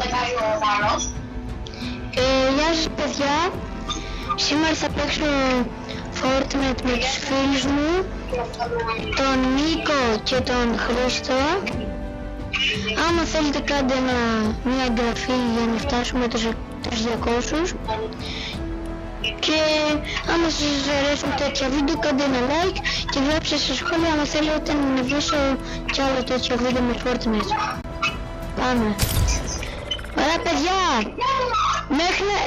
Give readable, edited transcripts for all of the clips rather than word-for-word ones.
λεγάει ο Μάνος. Γεια σας παιδιά. Σήμερα θα παίξω Fortnite με τους φίλους μου, τον Νίκο και τον Χρήστο. Άμα θέλετε κάντε μια εγγραφή για να φτάσουμε τους 200. Και άμα σας αρέσουν τέτοια βίντεο κάντε ένα like και γράψτε στα σχόλια άμα θέλετε να ανεβάσω κι άλλο τέτοιο βίντεο με Fortnite. Πάμε. Ωραία παιδιά! Μέχρι να...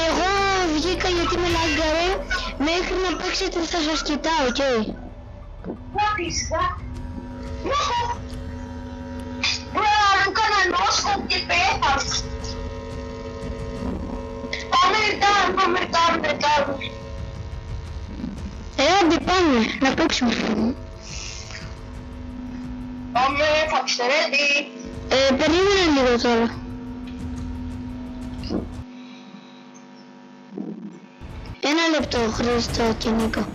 εγώ βγήκα γιατί με λάγκαρε. Μέχρι να παίξετε θα σας κοιτάω, οκ. Μπρο, μου κάνα νόσκοπ και πέθανε. Πάμε μετά. Άντε πάμε, να παίξουμε. Πάμε, θα είστε ready. Περίμενε λίγο τώρα. Ένα λεπτό, Χρήστο και Νίκο.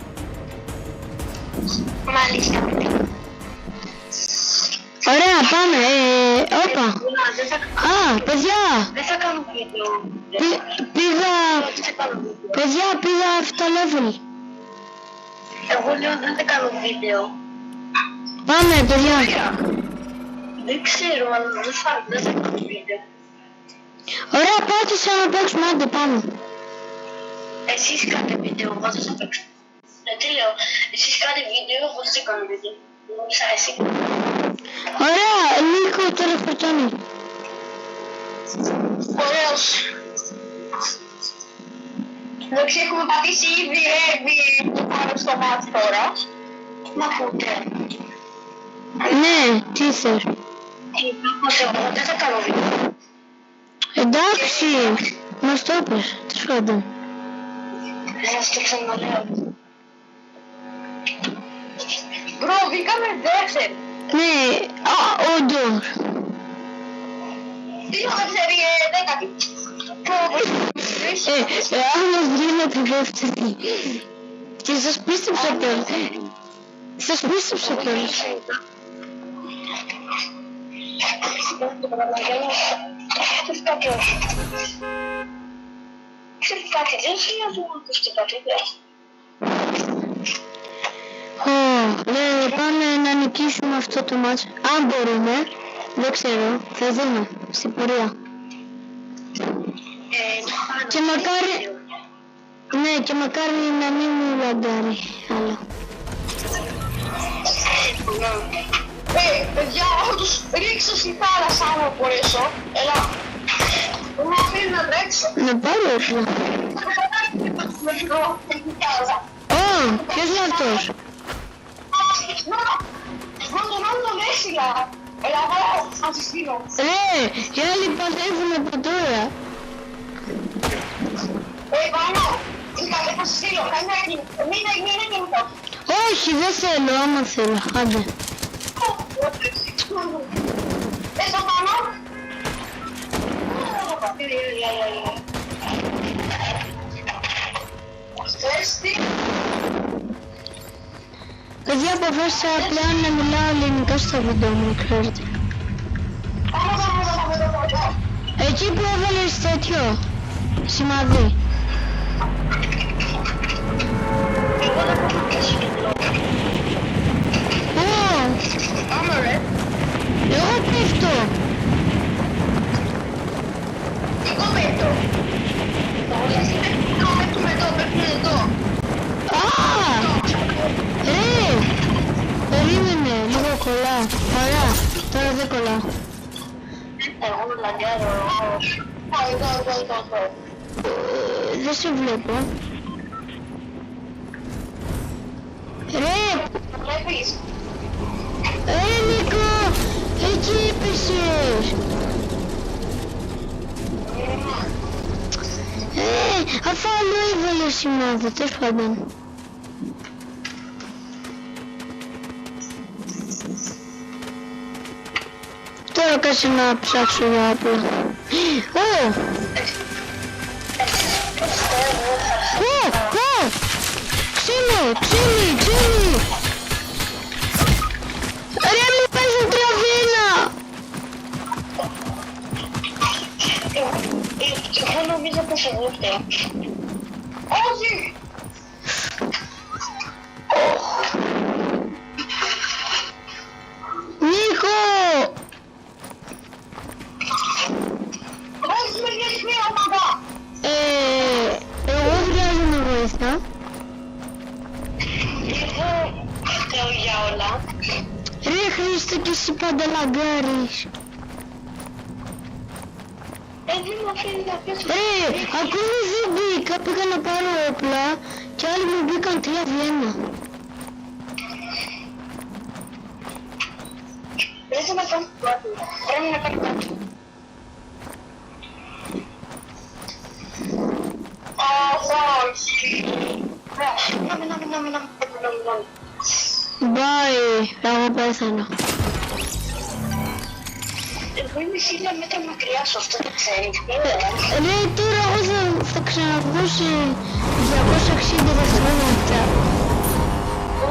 Μάλιστα. Ωραία, πάμε. Όπα. Α, παιδιά. Δεν θα κάνω βίντεο. Πήγα 7 level. Εγώ λέω δεν θα κάνω βίντεο. Πάμε, παιδιά. Δεν ξέρω, αλλά δεν θα κάνω βίντεο. Ωραία, πάτε σαν να παίξουμε, άντε πάμε. Εσείς κάντε βίντεο, εγώ δεν θα παίξω. Τι λέω, εσείς κάντε βίντεο, εγώ δεν θα κάνω βίντεο. Εγώ θα εσύ. Ωραία, Νίκο τώρα φορτώνει. Ωραίος. Εντάξει, έχουμε πατήσει ήδη πάνω στο μάτι τώρα. Μ' ακούτε. Ναι, τι θες. Εγώ δεν θα κάνω βίντεο. Εντάξει, μας το είπες, τέλος πάντων. Δεν σας το ξαναλέω. Μπρο, βγήκαμε δεύτερη. Ναι, όντως. Τι λέω δεύτερη, δέκατη. Άμα βγαίνετε δεύτερη. Και σας πίστεψα κιόλας. Ξέρεις κάτι, δεν χρειάζομαι να ακούς τίποτα. Ναι, πάμε να νικήσουμε αυτό το μάτς. Αν μπορούμε, δεν ξέρω, θα δούμε στην πορεία. Και μακάρι... Ναι, και μακάρι να μην μου λαγκάρει άλλο. Παιδιά, έχω τους ρίξω στη θάλασσα άμα μπορέσω. Έλα. Μου αφήνει να τρέξω. Να πάρω όπλα. Ποιος είναι αυτός? Μόνο Μέσιλα. Έλα, εγώ θα σου στείλω. Οι άλλοι παλεύουν από τώρα. Πάνω, θα σου στείλω. Μην είναι. Όχι, δεν θέλω, άμα θέλω. Άντε. Πες το πάνω. Παιδιά, αποφάσισα πλέον να μιλάω ελληνικά στο βίντεο μου, ξέρετε. Εκεί που έβαλες τέτοιο σημαδί. Πάμε ρε. Εγώ πέφτω. Εγώ πέφτω. Πέφτουμε εδώ. Περίμενε, λίγο κολλά. Ωραία, τώρα δεν κολλά. Εγώ λαγκάρω. Εδώ. Δεν σε βλέπω. Βλέπεις. Νίκο, εκεί έπεσες. Αφού άλλο έβαλε σημάδι, τέλος πάντων. Τώρα κάτσε να ψάξω για όπλα. Ξύμι! Ρε μου παίζουν τραβίνα! Εγώ νομίζω πως εγώ φταίω. Όχι! Νίκο! Όχι με διεθνή ομάδα! Εγώ χρειάζομαι βοήθεια. Εγώ φταίω για όλα. Ρε Χρήστο και εσύ πάντα λαγκάρεις. Δεν μου αφήνει να πιάσω. Ακόμη δεν μπήκα, πήγα να πάρω όπλα και άλλοι μου μπήκαν 3v1. Πρέπει να κάνω κάτι. Πρέπει να κάνω κάτι. Όχι. Να. Bye, εγώ πέθανα. Εγώ είμαι 1000 μέτρα μακριά σου, αυτό το ξέρεις. Ρε τώρα εγώ θα ξαναβγώ σε 260 δευτερόλεπτα.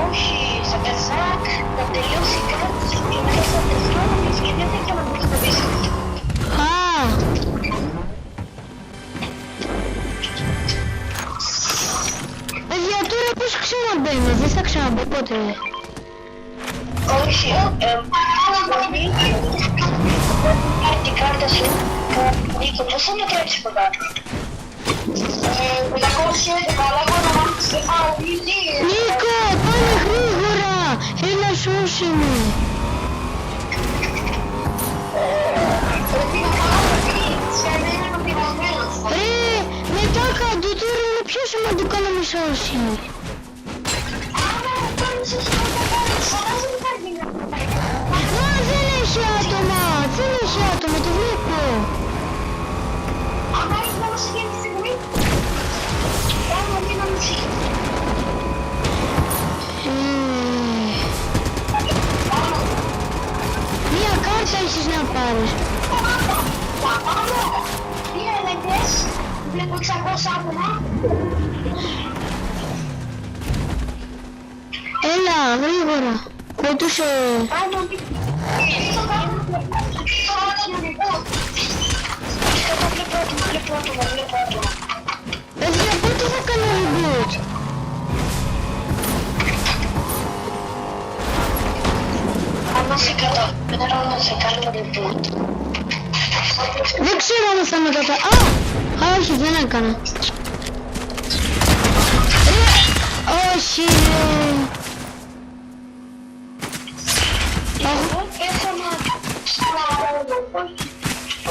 Όχι, θα πεθάκ, θα τελειώσει κάτι και μέσα στα δευτερόλεπτα και δεν θα έκανα να το πεις. Παιδιά τώρα πώς ξαναμπαίνω, δεν θα ξαναμπω πότε. Όχι, την κάρτα σου. Νίκο, πώς θα με τρέψει κοντά. 511, αλλά εγώ να μάθεις και Νίκο, πάμε γρήγορα, έλα σώσε με. πρέπει να κάνω σε μένα να πειρασμένος. Μετά κάτω τώρα είναι πιο σημαντικό να με σώσει. Άρα, τώρα σε σημαντικό, σαν δεν θα γίνει. Μα δεν έχει άτομα, το βλέπω. Αν έχει να μας γίνει τη στιγμή, κάνω μία μουσική. Μία κάρτα έχεις να πάρεις. Μία ελεγγές, βλέπω 600 άτομα. Έλα, γρήγορα. Πετούσε. Κάνω μία. Βλέπω άτομα. Παιδιά, πότε θα κάνω reboot. Αν σε καταφέρω να σε κάνω reboot. Δεν ξέρω αν θα με όχι, δεν έκανα. Όχι, Εγώ πέθανα.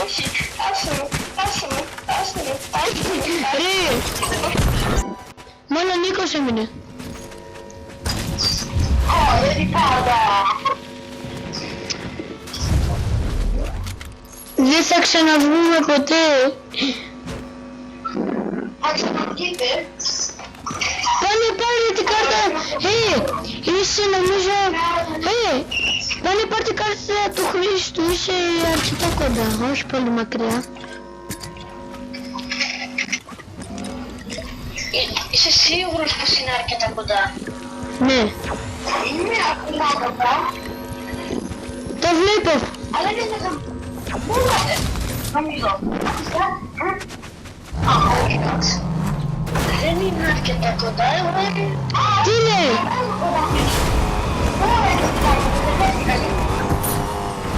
Όχι, άσε με. Μόνο Νίκος έμεινε. Δεν πάντα. Δεν θα ξαναβγούμε ποτέ. Αν ξαναβγείτε, Πάνε πάρε την κάρτα. Είσαι νομίζω. Πάνε πάρε την κάρτα του Χρήστου. Είσαι αρκετά κοντά, όχι πολύ μακριά. είσαι σίγουρος πως είναι αρκετά κοντά. Ναι, Είναι αρκετά κοντά, το βλέπω. αλλά δεν θα... Πού είναι, νομίζω. Όχι, κάτσε. Δεν είναι αρκετά κοντά, εγώ είμαι... Τι λέει,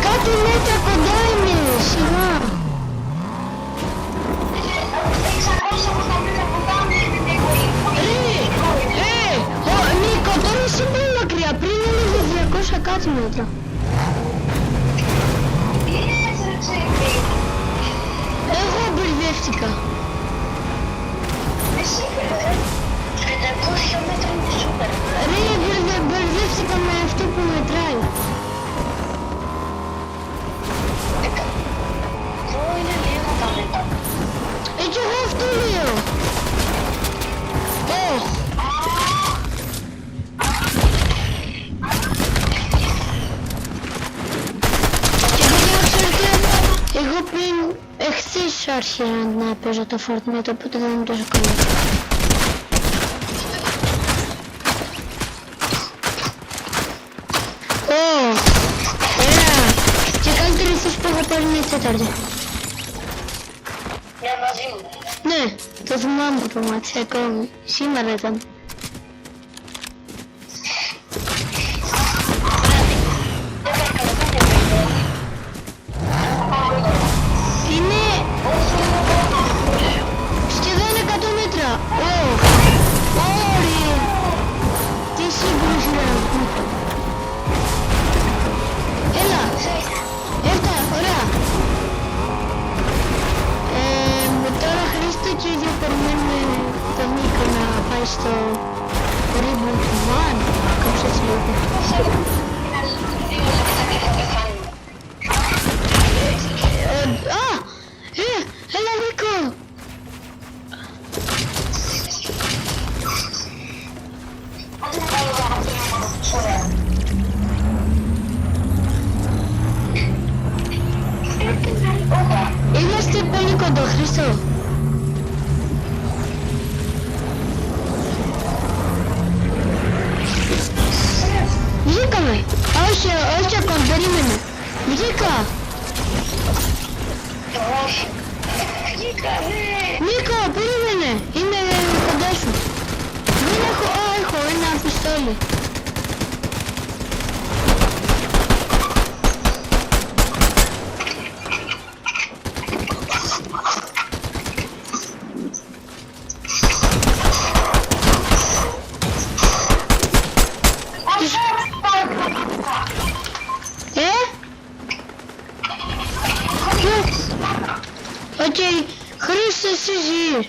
κάτι μέτρα κοντά είναι, σιγά. Νίκο, τώρα είσαι πολύ μακριά, πριν έλεγε 200 κάτι μέτρα. Εγώ μπερδεύτηκα. Εσύ, 500 μέτρα είναι σούπερ. Μπερδεύτηκα με αυτό που μετράει. Εγώ είναι λίγο τα μέτρα. Έτσι εγώ αυτό λέω. Και παιδιά ξέρετε, εγώ πριν εχθές άρχισα να παίζω το Fortnite, οπότε δεν είναι τόσο καλό. Και καλύτερη θέση που έχω πάρει είναι η τέταρτη. Για Ναι, το θυμάμαι το κομμάτι ακόμη. Σήμερα ήταν. Είναι σχεδόν 100 μέτρα. Ωραία. Τι σύγκρουση είναι αυτή. Έλα. Έρτα, ωραία. Τώρα Χρήστο και οι δύο περιμένουμε τον Νίκο να πάει στο Reboot 1. Κάπως έτσι λέγεται. Έλα Νίκο! Είμαστε πολύ κοντά, Χρήστο. Βγήκαμε. Όχι ακόμα, περίμενε. Βγήκα. Νίκο, περίμενε. Είμαι κοντά σου. Δεν έχω ένα πιστόλι. Οκ, Χρήστο, εσύ ζεις.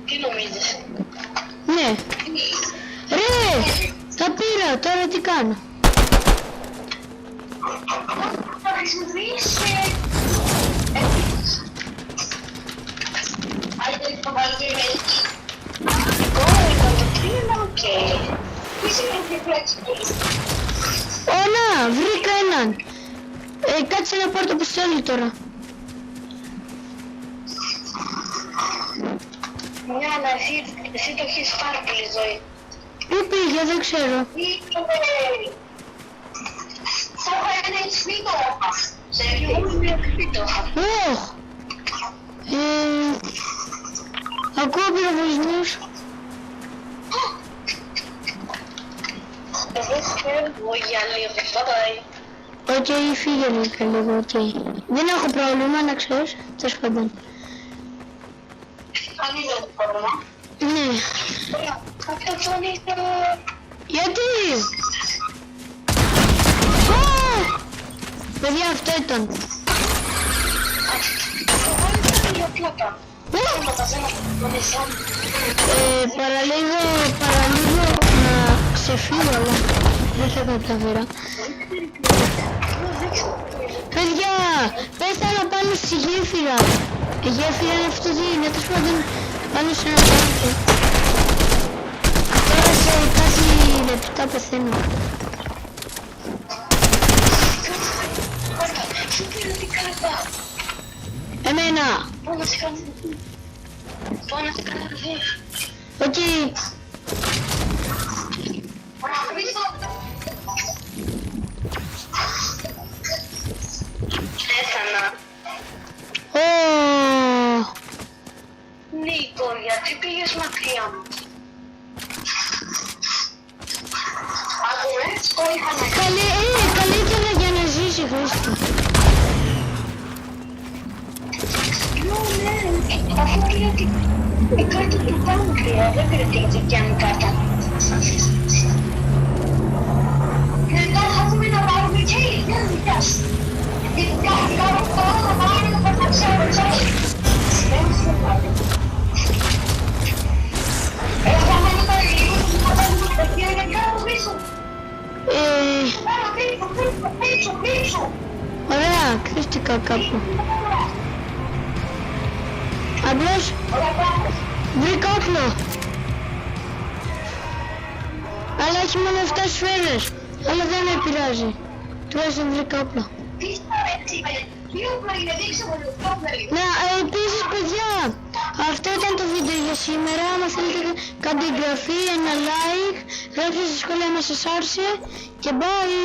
Τι νομίζεις? Ναι. Ρε, τα πήρα, τώρα τι κάνω? Θα χρησιμοποιήσεις... Άντε, θα βάλω το email. Λοιπόν, το τρία, οκ. Τι σημαίνει flexible? Ωνα, βρήκα έναν. Κάτσε να πάρω το πιστόλι τώρα. Ναι, αλλά εσύ το έχεις πάρα πολύ ζωή. Πού πήγε, δεν ξέρω. Θα έχω ένα HP το είχα. Σε λίγο μια HP το είχα. Ακούω πυροβολισμούς. Εγώ φεύγω για λίγο, bye. Οκ, φύγε λίγο, οκ. Δεν έχω πρόβλημα, να ξέρεις, τέλος πάντων. Αν είναι το πρόβλημα. Ναι. Αυτό φωνή το... Γιατί? Παιδιά, αυτό ήταν. Εγώ ήταν για πλάκα. Παραλίγο να ξεφύγω, αλλά δεν θα καταφέρω. Παιδιά, πέθανα πάνω στη γέφυρα. Η γέφυρα είναι αυτό τι είναι, τέλος πάντων πάνω σε ένα πάρκο. Τώρα σε κάτι λεπτά πεθαίνω. Σου πήρε την κάρτα. Εμένα. Πού να σε κάνω. Πού να σε κάνω. Οκ. Πέθανα. Νίκο, γιατί πήγες μακριά μου. Άκουμε, το είχαμε. Καλύτερα για να ζήσει, Χρήστο. Ναι, αφού πήρε την κάρτα του Πάγκρια, δεν πήρε την δικιά μου κάρτα. Μετά θα δούμε να πάρουμε και δεν δικιάς. Την κάρτα να πάρουμε να πατάξουμε τσάκι. Δεν θα πάρουμε. Εγώ να μην πάρει λίγο, θα πάρουμε τα χέρια για κάτω πίσω. Πίσω. Ωραία, κρύφτηκα κάπου. Απλώς βρήκα όπλο. Αλλά έχει μόνο 7 σφαίρες. Αλλά δεν με πειράζει. Τουλάχιστον βρήκα όπλο. Να, επίσης παιδιά, αυτό ήταν το βίντεο για σήμερα. Αν θέλετε κάντε εγγραφή, ένα like, γράψτε στα σχόλια αν σας άρεσε και bye.